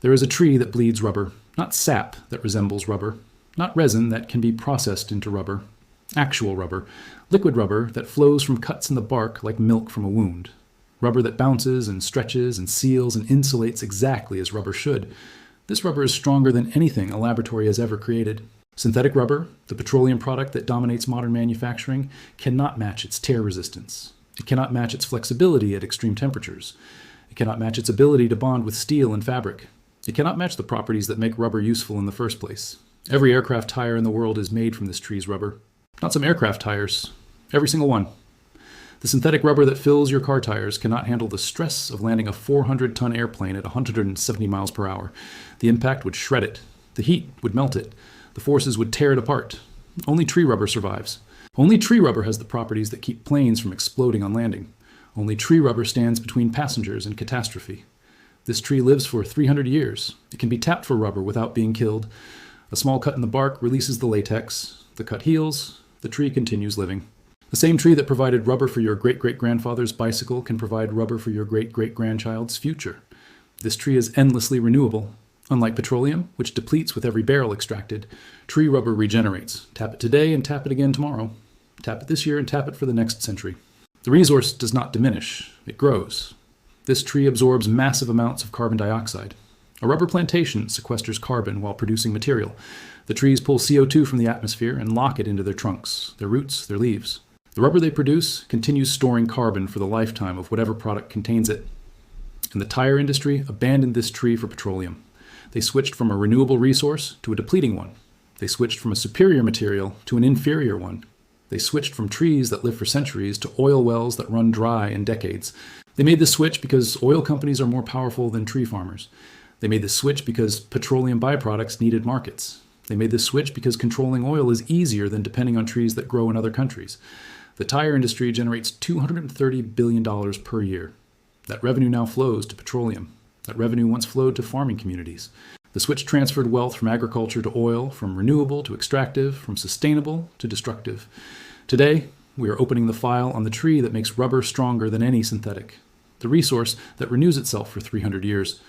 There is a tree that bleeds rubber, not sap that resembles rubber, not resin that can be processed into rubber. Actual rubber, liquid rubber that flows from cuts in the bark like milk from a wound. Rubber that bounces and stretches and seals and insulates exactly as rubber should. This rubber is stronger than anything a laboratory has ever created. Synthetic rubber, the petroleum product that dominates modern manufacturing, cannot match its tear resistance. It cannot match its flexibility at extreme temperatures. It cannot match its ability to bond with steel and fabric. It cannot match the properties that make rubber useful in the first place. Every aircraft tire in the world is made from this tree's rubber. Not some aircraft tires, every single one. The synthetic rubber that fills your car tires cannot handle the stress of landing a 400-ton airplane at 170 miles per hour. The impact would shred it. The heat would melt it. The forces would tear it apart. Only tree rubber survives. Only tree rubber has the properties that keep planes from exploding on landing. Only tree rubber stands between passengers and catastrophe. This tree lives for 300 years. It can be tapped for rubber without being killed. A small cut in the bark releases the latex. The cut heals. The tree continues living. The same tree that provided rubber for your great-great-grandfather's bicycle can provide rubber for your great-great-grandchild's future. This tree is endlessly renewable. Unlike petroleum, which depletes with every barrel extracted, tree rubber regenerates. Tap it today and tap it again tomorrow. Tap it this year and tap it for the next century. The resource does not diminish. It grows. This tree absorbs massive amounts of carbon dioxide. A rubber plantation sequesters carbon while producing material. The trees pull CO2 from the atmosphere and lock it into their trunks, their roots, their leaves. The rubber they produce continues storing carbon for the lifetime of whatever product contains it. And the tire industry abandoned this tree for petroleum. They switched from a renewable resource to a depleting one. They switched from a superior material to an inferior one. They switched from trees that live for centuries to oil wells that run dry in decades. They made this switch because oil companies are more powerful than tree farmers. They made this switch because petroleum byproducts needed markets. They made this switch because controlling oil is easier than depending on trees that grow in other countries. The tire industry generates $230 billion per year. That revenue now flows to petroleum. That revenue once flowed to farming communities. The switch transferred wealth from agriculture to oil, from renewable to extractive, from sustainable to destructive. Today, we are opening the file on the tree that makes rubber stronger than any synthetic. The resource that renews itself for 300 years.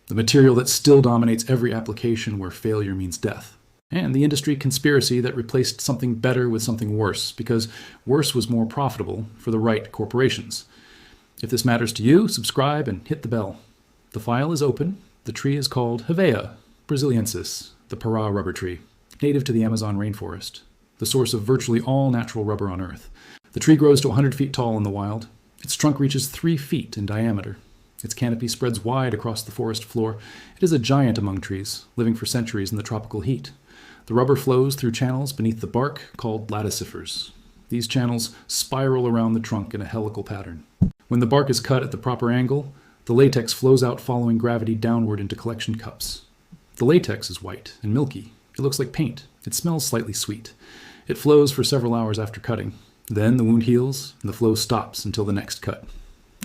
The material that still dominates every application where failure means death. And the industry conspiracy that replaced something better with something worse, because worse was more profitable for the right corporations. If this matters to you, subscribe and hit the bell. The file is open. The tree is called Hevea brasiliensis, the Pará rubber tree, native to the Amazon rainforest, the source of virtually all natural rubber on Earth. The tree grows to 100 feet tall in the wild. Its trunk reaches 3 feet in diameter. Its canopy spreads wide across the forest floor. It is a giant among trees, living for centuries in the tropical heat. The rubber flows through channels beneath the bark called latticifers. These channels spiral around the trunk in a helical pattern. When the bark is cut at the proper angle, the latex flows out following gravity downward into collection cups. The latex is white and milky. It looks like paint. It smells slightly sweet. It flows for several hours after cutting. Then the wound heals and the flow stops until the next cut.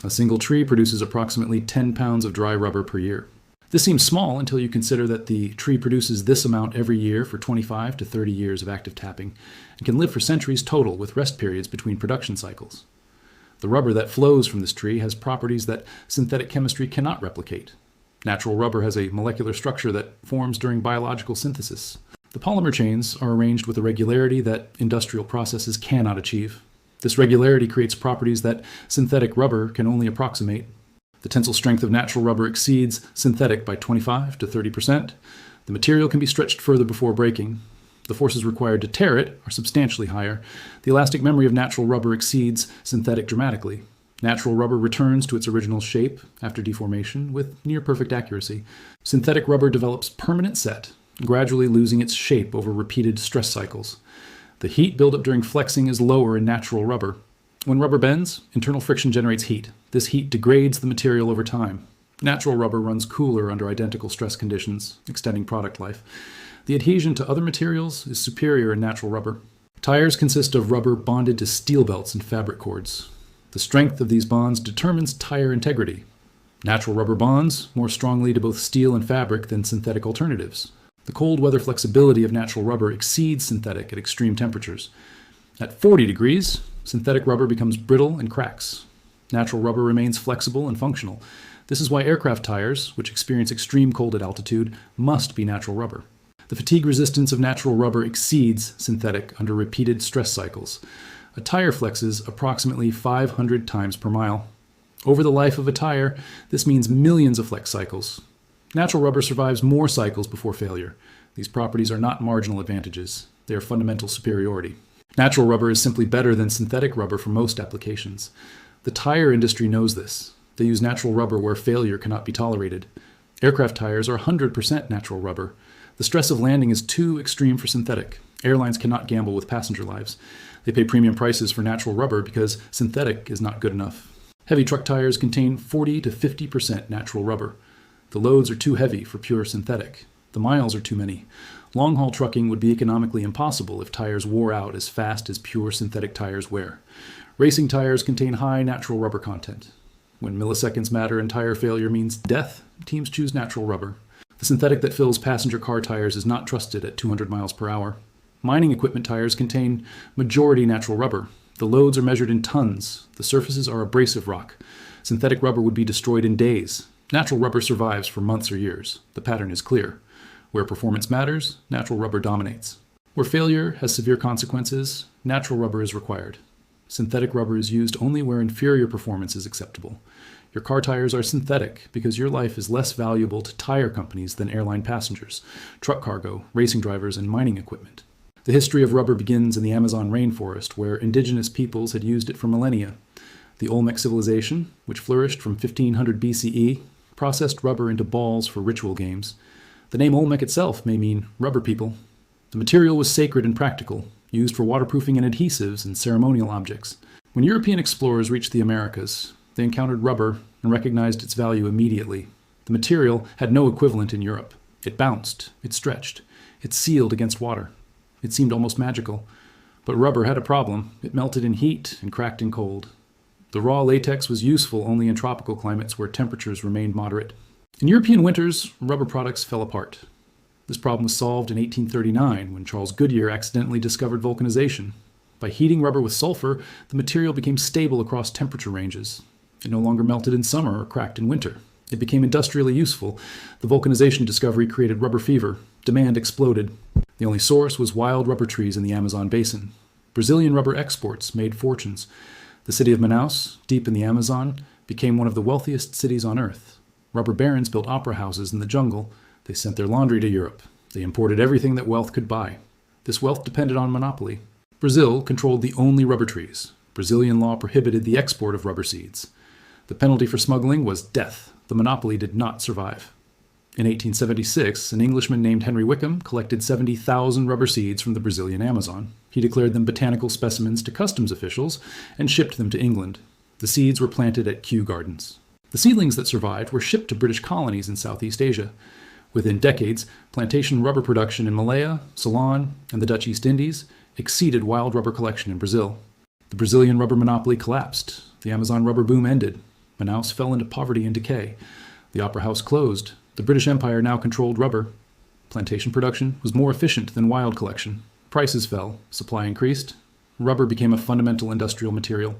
A single tree produces approximately 10 pounds of dry rubber per year. This seems small until you consider that the tree produces this amount every year for 25 to 30 years of active tapping and can live for centuries total with rest periods between production cycles. The rubber that flows from this tree has properties that synthetic chemistry cannot replicate. Natural rubber has a molecular structure that forms during biological synthesis. The polymer chains are arranged with a regularity that industrial processes cannot achieve. This regularity creates properties that synthetic rubber can only approximate. The tensile strength of natural rubber exceeds synthetic by 25 to 30%. The material can be stretched further before breaking. The forces required to tear it are substantially higher. The elastic memory of natural rubber exceeds synthetic dramatically. Natural rubber returns to its original shape after deformation with near-perfect accuracy. Synthetic rubber develops permanent set, gradually losing its shape over repeated stress cycles. The heat buildup during flexing is lower in natural rubber. When rubber bends, internal friction generates heat. This heat degrades the material over time. Natural rubber runs cooler under identical stress conditions, extending product life. The adhesion to other materials is superior in natural rubber. Tires consist of rubber bonded to steel belts and fabric cords. The strength of these bonds determines tire integrity. Natural rubber bonds more strongly to both steel and fabric than synthetic alternatives. The cold weather flexibility of natural rubber exceeds synthetic at extreme temperatures. At 40 degrees, synthetic rubber becomes brittle and cracks. Natural rubber remains flexible and functional. This is why aircraft tires, which experience extreme cold at altitude, must be natural rubber. The fatigue resistance of natural rubber exceeds synthetic under repeated stress cycles. A tire flexes approximately 500 times per mile. Over the life of a tire, this means millions of flex cycles. Natural rubber survives more cycles before failure. These properties are not marginal advantages. They are fundamental superiority. Natural rubber is simply better than synthetic rubber for most applications. The tire industry knows this. They use natural rubber where failure cannot be tolerated. Aircraft tires are 100% natural rubber. The stress of landing is too extreme for synthetic. Airlines cannot gamble with passenger lives. They pay premium prices for natural rubber because synthetic is not good enough. Heavy truck tires contain 40 to 50% natural rubber. The loads are too heavy for pure synthetic. The miles are too many. Long-haul trucking would be economically impossible if tires wore out as fast as pure synthetic tires wear. Racing tires contain high natural rubber content. When milliseconds matter and tire failure means death, teams choose natural rubber. The synthetic that fills passenger car tires is not trusted at 200 miles per hour. Mining equipment tires contain majority natural rubber. The loads are measured in tons. The surfaces are abrasive rock. Synthetic rubber would be destroyed in days. Natural rubber survives for months or years. The pattern is clear. Where performance matters, natural rubber dominates. Where failure has severe consequences, natural rubber is required. Synthetic rubber is used only where inferior performance is acceptable. Your car tires are synthetic because your life is less valuable to tire companies than airline passengers, truck cargo, racing drivers, and mining equipment. The history of rubber begins in the Amazon rainforest, where indigenous peoples had used it for millennia. The Olmec civilization, which flourished from 1500 BCE, processed rubber into balls for ritual games. The name Olmec itself may mean rubber people. The material was sacred and practical, used for waterproofing and adhesives and ceremonial objects. When European explorers reached the Americas, they encountered rubber and recognized its value immediately. The material had no equivalent in Europe. It bounced, it stretched, it sealed against water. It seemed almost magical. But rubber had a problem. It melted in heat and cracked in cold. The raw latex was useful only in tropical climates where temperatures remained moderate. In European winters, rubber products fell apart. This problem was solved in 1839 when Charles Goodyear accidentally discovered vulcanization. By heating rubber with sulfur, the material became stable across temperature ranges. It no longer melted in summer or cracked in winter. It became industrially useful. The vulcanization discovery created rubber fever. Demand exploded. The only source was wild rubber trees in the Amazon basin. Brazilian rubber exports made fortunes. The city of Manaus, deep in the Amazon, became one of the wealthiest cities on earth. Rubber barons built opera houses in the jungle. They sent their laundry to Europe. They imported everything that wealth could buy. This wealth depended on monopoly. Brazil controlled the only rubber trees. Brazilian law prohibited the export of rubber seeds. The penalty for smuggling was death. The monopoly did not survive. In 1876, an Englishman named Henry Wickham collected 70,000 rubber seeds from the Brazilian Amazon. He declared them botanical specimens to customs officials and shipped them to England. The seeds were planted at Kew Gardens. The seedlings that survived were shipped to British colonies in Southeast Asia. Within decades, plantation rubber production in Malaya, Ceylon, and the Dutch East Indies exceeded wild rubber collection in Brazil. The Brazilian rubber monopoly collapsed. The Amazon rubber boom ended. Manaus fell into poverty and decay. The opera house closed. The British Empire now controlled rubber. Plantation production was more efficient than wild collection. Prices fell. Supply increased. Rubber became a fundamental industrial material.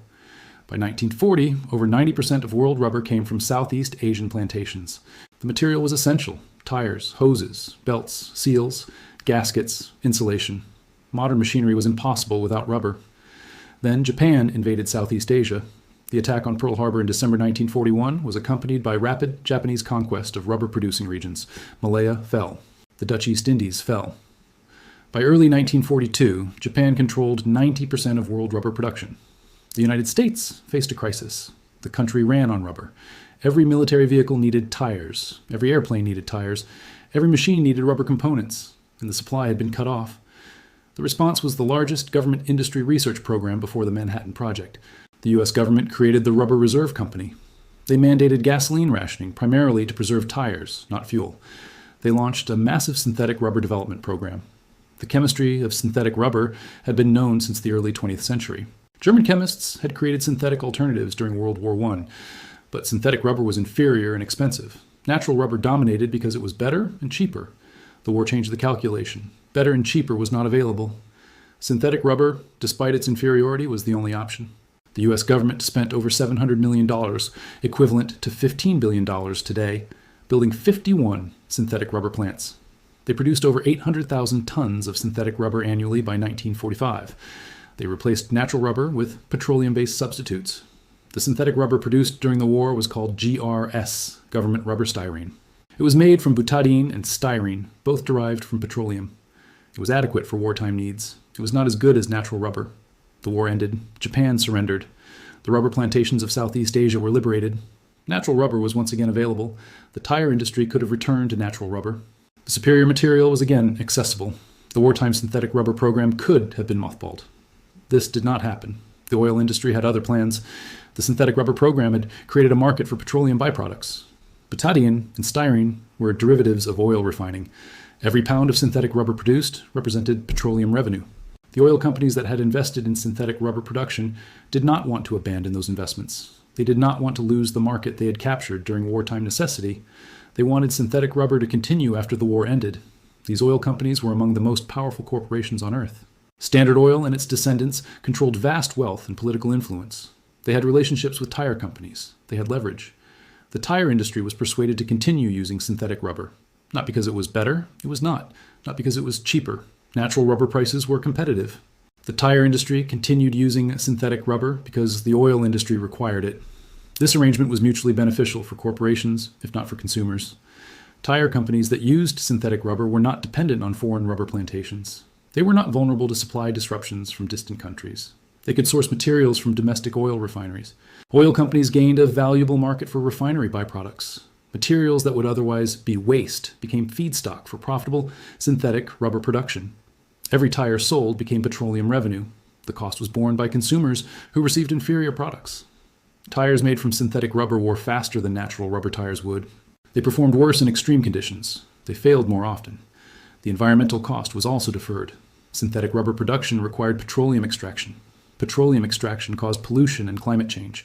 By 1940, over 90% of world rubber came from Southeast Asian plantations. The material was essential. Tires, hoses, belts, seals, gaskets, insulation. Modern machinery was impossible without rubber. Then Japan invaded Southeast Asia. The attack on Pearl Harbor in December 1941 was accompanied by rapid Japanese conquest of rubber-producing regions. Malaya fell. The Dutch East Indies fell. By early 1942, Japan controlled 90% of world rubber production. The United States faced a crisis. The country ran on rubber. Every military vehicle needed tires. Every airplane needed tires. Every machine needed rubber components, and the supply had been cut off. The response was the largest government industry research program before the Manhattan Project. The U.S. government created the Rubber Reserve Company. They mandated gasoline rationing, primarily to preserve tires, not fuel. They launched a massive synthetic rubber development program. The chemistry of synthetic rubber had been known since the early 20th century. German chemists had created synthetic alternatives during World War I, but synthetic rubber was inferior and expensive. Natural rubber dominated because it was better and cheaper. The war changed the calculation. Better and cheaper was not available. Synthetic rubber, despite its inferiority, was the only option. The U.S. government spent over $700 million, equivalent to $15 billion today, building 51 synthetic rubber plants. They produced over 800,000 tons of synthetic rubber annually by 1945. They replaced natural rubber with petroleum-based substitutes. The synthetic rubber produced during the war was called GRS, government rubber styrene. It was made from butadiene and styrene, both derived from petroleum. It was adequate for wartime needs. It was not as good as natural rubber. The war ended. Japan surrendered. The rubber plantations of Southeast Asia were liberated. Natural rubber was once again available. The tire industry could have returned to natural rubber. The superior material was again accessible. The wartime synthetic rubber program could have been mothballed. This did not happen. The oil industry had other plans. The synthetic rubber program had created a market for petroleum byproducts. Butadiene and styrene were derivatives of oil refining. Every pound of synthetic rubber produced represented petroleum revenue. The oil companies that had invested in synthetic rubber production did not want to abandon those investments. They did not want to lose the market they had captured during wartime necessity. They wanted synthetic rubber to continue after the war ended. These oil companies were among the most powerful corporations on Earth. Standard Oil and its descendants controlled vast wealth and political influence. They had relationships with tire companies. They had leverage. The tire industry was persuaded to continue using synthetic rubber. Not because it was better, it was not. Not because it was cheaper. Natural rubber prices were competitive. The tire industry continued using synthetic rubber because the oil industry required it. This arrangement was mutually beneficial for corporations, if not for consumers. Tire companies that used synthetic rubber were not dependent on foreign rubber plantations. They were not vulnerable to supply disruptions from distant countries. They could source materials from domestic oil refineries. Oil companies gained a valuable market for refinery byproducts. Materials that would otherwise be waste became feedstock for profitable synthetic rubber production. Every tire sold became petroleum revenue. The cost was borne by consumers who received inferior products. Tires made from synthetic rubber wore faster than natural rubber tires would. They performed worse in extreme conditions. They failed more often. The environmental cost was also deferred. Synthetic rubber production required petroleum extraction. Petroleum extraction caused pollution and climate change.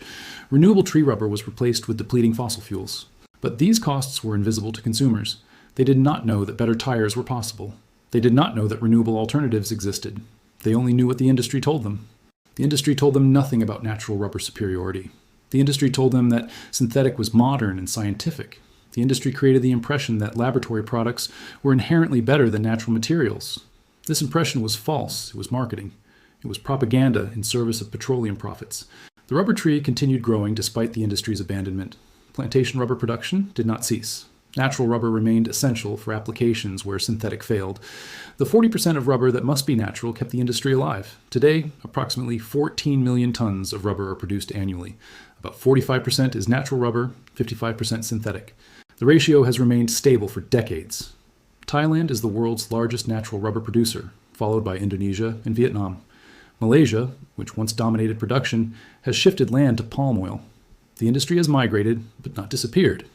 Renewable tree rubber was replaced with depleting fossil fuels. But these costs were invisible to consumers. They did not know that better tires were possible. They did not know that renewable alternatives existed. They only knew what the industry told them. The industry told them nothing about natural rubber superiority. The industry told them that synthetic was modern and scientific. The industry created the impression that laboratory products were inherently better than natural materials. This impression was false. It was marketing. It was propaganda in service of petroleum profits. The rubber tree continued growing despite the industry's abandonment. Plantation rubber production did not cease. Natural rubber remained essential for applications where synthetic failed. The 40% of rubber that must be natural kept the industry alive. Today, approximately 14 million tons of rubber are produced annually. About 45% is natural rubber, 55% synthetic. The ratio has remained stable for decades. Thailand is the world's largest natural rubber producer, followed by Indonesia and Vietnam. Malaysia, which once dominated production, has shifted land to palm oil. The industry has migrated, but not disappeared.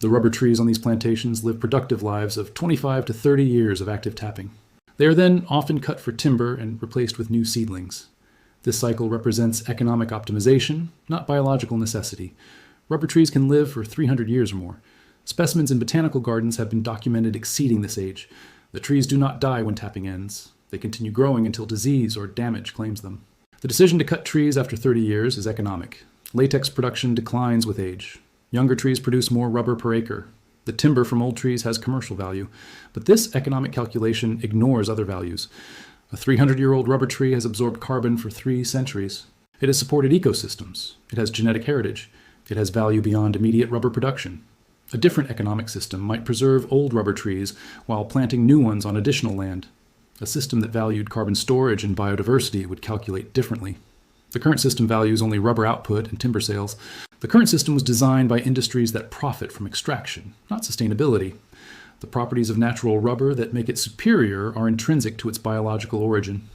The rubber trees on these plantations live productive lives of 25 to 30 years of active tapping. They are then often cut for timber and replaced with new seedlings. This cycle represents economic optimization, not biological necessity. Rubber trees can live for 300 years or more. Specimens in botanical gardens have been documented exceeding this age. The trees do not die when tapping ends. They continue growing until disease or damage claims them. The decision to cut trees after 30 years is economic. Latex production declines with age. Younger trees produce more rubber per acre. The timber from old trees has commercial value, but this economic calculation ignores other values. A 300-year-old rubber tree has absorbed carbon for 3 centuries. It has supported ecosystems. It has genetic heritage. It has value beyond immediate rubber production. A different economic system might preserve old rubber trees while planting new ones on additional land. A system that valued carbon storage and biodiversity would calculate differently. The current system values only rubber output and timber sales. The current system was designed by industries that profit from extraction, not sustainability. The properties of natural rubber that make it superior are intrinsic to its biological origin.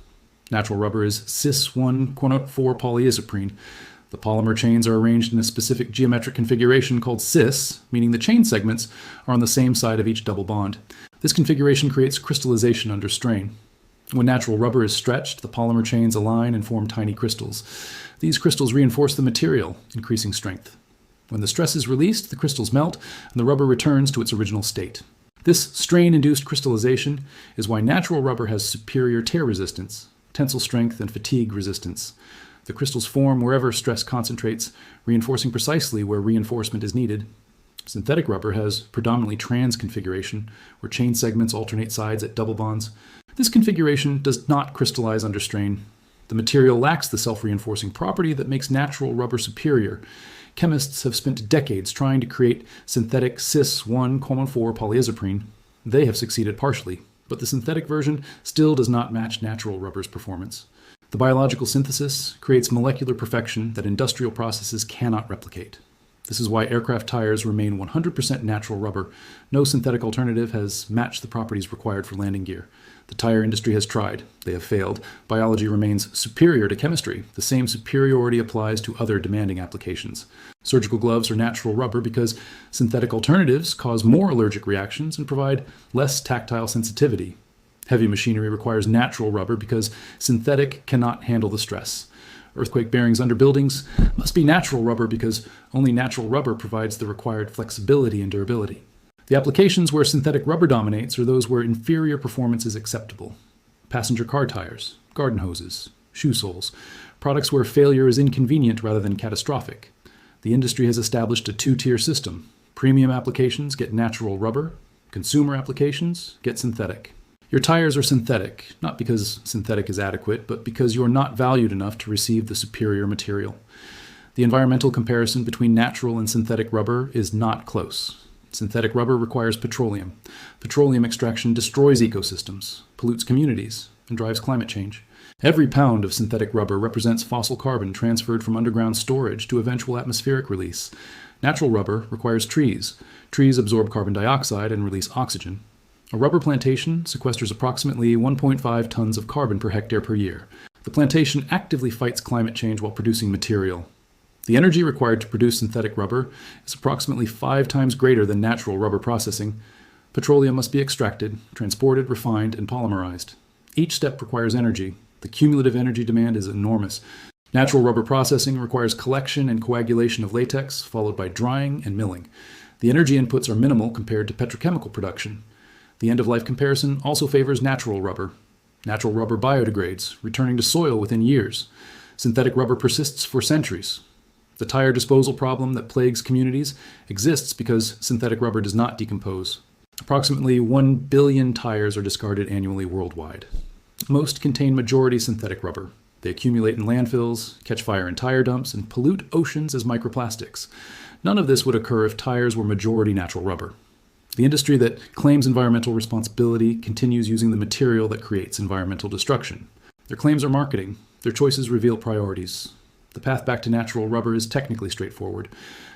Natural rubber is cis-1,4 polyisoprene. The polymer chains are arranged in a specific geometric configuration called cis, meaning the chain segments are on the same side of each double bond. This configuration creates crystallization under strain. When natural rubber is stretched, the polymer chains align and form tiny crystals. These crystals reinforce the material, increasing strength. When the stress is released, the crystals melt, and the rubber returns to its original state. This strain-induced crystallization is why natural rubber has superior tear resistance, tensile strength, and fatigue resistance. The crystals form wherever stress concentrates, reinforcing precisely where reinforcement is needed. Synthetic rubber has predominantly trans configuration, where chain segments alternate sides at double bonds. This configuration does not crystallize under strain. The material lacks the self-reinforcing property that makes natural rubber superior. Chemists have spent decades trying to create synthetic cis-1,4 polyisoprene. They have succeeded partially, but the synthetic version still does not match natural rubber's performance. The biological synthesis creates molecular perfection that industrial processes cannot replicate. This is why aircraft tires remain 100% natural rubber. No synthetic alternative has matched the properties required for landing gear. The tire industry has tried. They have failed. Biology remains superior to chemistry. The same superiority applies to other demanding applications. Surgical gloves are natural rubber because synthetic alternatives cause more allergic reactions and provide less tactile sensitivity. Heavy machinery requires natural rubber because synthetic cannot handle the stress. Earthquake bearings under buildings must be natural rubber because only natural rubber provides the required flexibility and durability. The applications where synthetic rubber dominates are those where inferior performance is acceptable. Passenger car tires, garden hoses, shoe soles, products where failure is inconvenient rather than catastrophic. The industry has established a two-tier system. Premium applications get natural rubber, consumer applications get synthetic. Your tires are synthetic, not because synthetic is adequate, but because you are not valued enough to receive the superior material. The environmental comparison between natural and synthetic rubber is not close. Synthetic rubber requires petroleum. Petroleum extraction destroys ecosystems, pollutes communities, and drives climate change. Every pound of synthetic rubber represents fossil carbon transferred from underground storage to eventual atmospheric release. Natural rubber requires trees. Trees absorb carbon dioxide and release oxygen. A rubber plantation sequesters approximately 1.5 tons of carbon per hectare per year. The plantation actively fights climate change while producing material. The energy required to produce synthetic rubber is approximately 5 times greater than natural rubber processing. Petroleum must be extracted, transported, refined, and polymerized. Each step requires energy. The cumulative energy demand is enormous. Natural rubber processing requires collection and coagulation of latex, followed by drying and milling. The energy inputs are minimal compared to petrochemical production. The end-of-life comparison also favors natural rubber. Natural rubber biodegrades, returning to soil within years. Synthetic rubber persists for centuries. The tire disposal problem that plagues communities exists because synthetic rubber does not decompose. Approximately 1 billion tires are discarded annually worldwide. Most contain majority synthetic rubber. They accumulate in landfills, catch fire in tire dumps, and pollute oceans as microplastics. None of this would occur if tires were majority natural rubber. The industry that claims environmental responsibility continues using the material that creates environmental destruction. Their claims are marketing. Their choices reveal priorities. The path back to natural rubber is technically straightforward.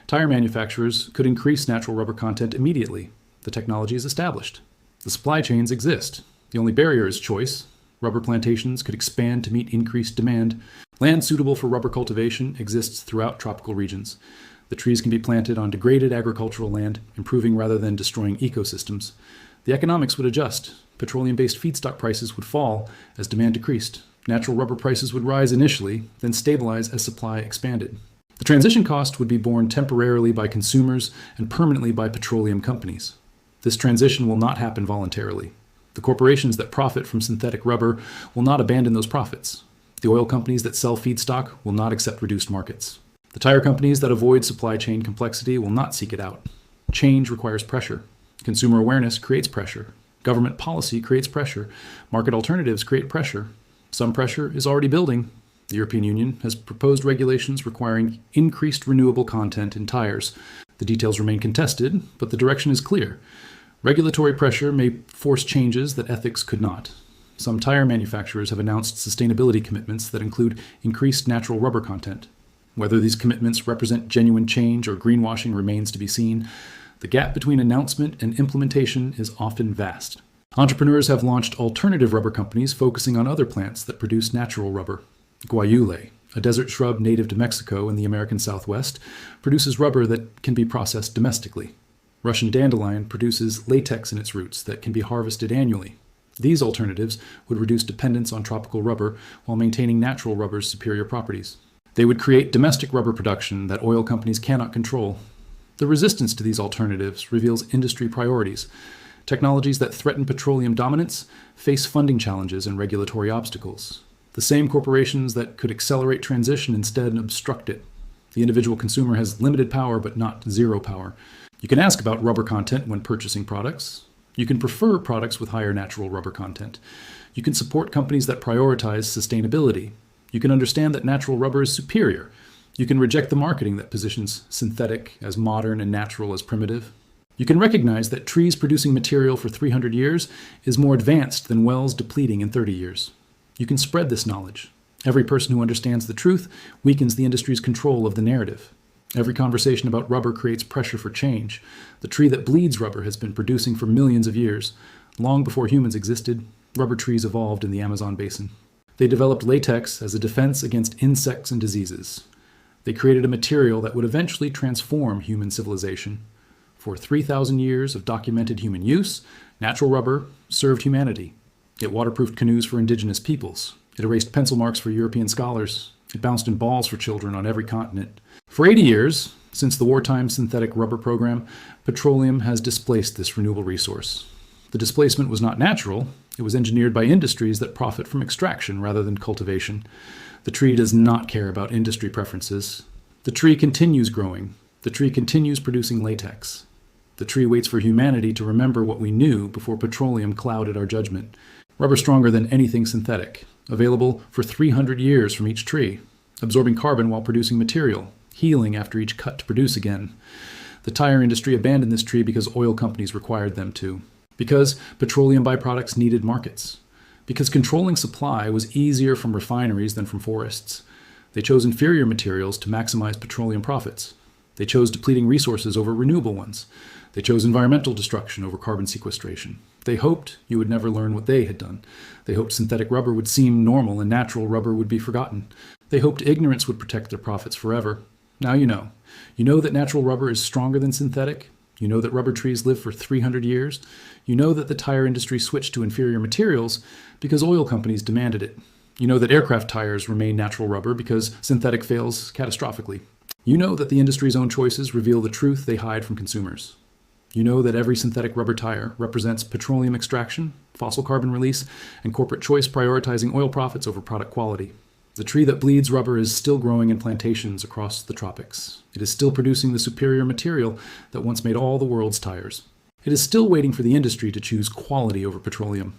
Tire manufacturers could increase natural rubber content immediately. The technology is established. The supply chains exist. The only barrier is choice. Rubber plantations could expand to meet increased demand. Land suitable for rubber cultivation exists throughout tropical regions. The trees can be planted on degraded agricultural land, improving rather than destroying ecosystems. The economics would adjust. Petroleum-based feedstock prices would fall as demand decreased. Natural rubber prices would rise initially, then stabilize as supply expanded. The transition cost would be borne temporarily by consumers and permanently by petroleum companies. This transition will not happen voluntarily. The corporations that profit from synthetic rubber will not abandon those profits. The oil companies that sell feedstock will not accept reduced markets. The tire companies that avoid supply chain complexity will not seek it out. Change requires pressure. Consumer awareness creates pressure. Government policy creates pressure. Market alternatives create pressure. Some pressure is already building. The European Union has proposed regulations requiring increased renewable content in tires. The details remain contested, but the direction is clear. Regulatory pressure may force changes that ethics could not. Some tire manufacturers have announced sustainability commitments that include increased natural rubber content. Whether these commitments represent genuine change or greenwashing remains to be seen. The gap between announcement and implementation is often vast. Entrepreneurs have launched alternative rubber companies focusing on other plants that produce natural rubber. Guayule, a desert shrub native to Mexico and the American Southwest, produces rubber that can be processed domestically. Russian dandelion produces latex in its roots that can be harvested annually. These alternatives would reduce dependence on tropical rubber while maintaining natural rubber's superior properties. They would create domestic rubber production that oil companies cannot control. The resistance to these alternatives reveals industry priorities. Technologies that threaten petroleum dominance face funding challenges and regulatory obstacles. The same corporations that could accelerate transition instead obstruct it. The individual consumer has limited power, but not zero power. You can ask about rubber content when purchasing products. You can prefer products with higher natural rubber content. You can support companies that prioritize sustainability. You can understand that natural rubber is superior. You can reject the marketing that positions synthetic as modern and natural as primitive. You can recognize that trees producing material for 300 years is more advanced than wells depleting in 30 years. You can spread this knowledge. Every person who understands the truth weakens the industry's control of the narrative. Every conversation about rubber creates pressure for change. The tree that bleeds rubber has been producing for millions of years. Long before humans existed, rubber trees evolved in the Amazon basin. They developed latex as a defense against insects and diseases. They created a material that would eventually transform human civilization. For 3,000 years of documented human use, natural rubber served humanity. It waterproofed canoes for indigenous peoples. It erased pencil marks for European scholars. It bounced in balls for children on every continent. For 80 years, since the wartime synthetic rubber program, petroleum has displaced this renewable resource. The displacement was not natural. It was engineered by industries that profit from extraction rather than cultivation. The tree does not care about industry preferences. The tree continues growing. The tree continues producing latex. The tree waits for humanity to remember what we knew before petroleum clouded our judgment. Rubber stronger than anything synthetic, available for 300 years from each tree, absorbing carbon while producing material, healing after each cut to produce again. The tire industry abandoned this tree because oil companies required them to. Because petroleum byproducts needed markets. Because controlling supply was easier from refineries than from forests. They chose inferior materials to maximize petroleum profits. They chose depleting resources over renewable ones. They chose environmental destruction over carbon sequestration. They hoped you would never learn what they had done. They hoped synthetic rubber would seem normal and natural rubber would be forgotten. They hoped ignorance would protect their profits forever. Now you know. You know that natural rubber is stronger than synthetic. You know that rubber trees live for 300 years. You know that the tire industry switched to inferior materials because oil companies demanded it. You know that aircraft tires remain natural rubber because synthetic fails catastrophically. You know that the industry's own choices reveal the truth they hide from consumers. You know that every synthetic rubber tire represents petroleum extraction, fossil carbon release, and corporate choice prioritizing oil profits over product quality. The tree that bleeds rubber is still growing in plantations across the tropics. It is still producing the superior material that once made all the world's tires. It is still waiting for the industry to choose quality over petroleum.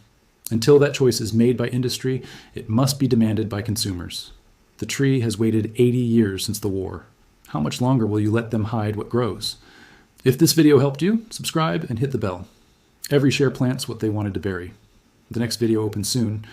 Until that choice is made by industry, it must be demanded by consumers. The tree has waited 80 years since the war. How much longer will you let them hide what grows? If this video helped you, subscribe and hit the bell. Every share plants what they wanted to bury. The next video opens soon.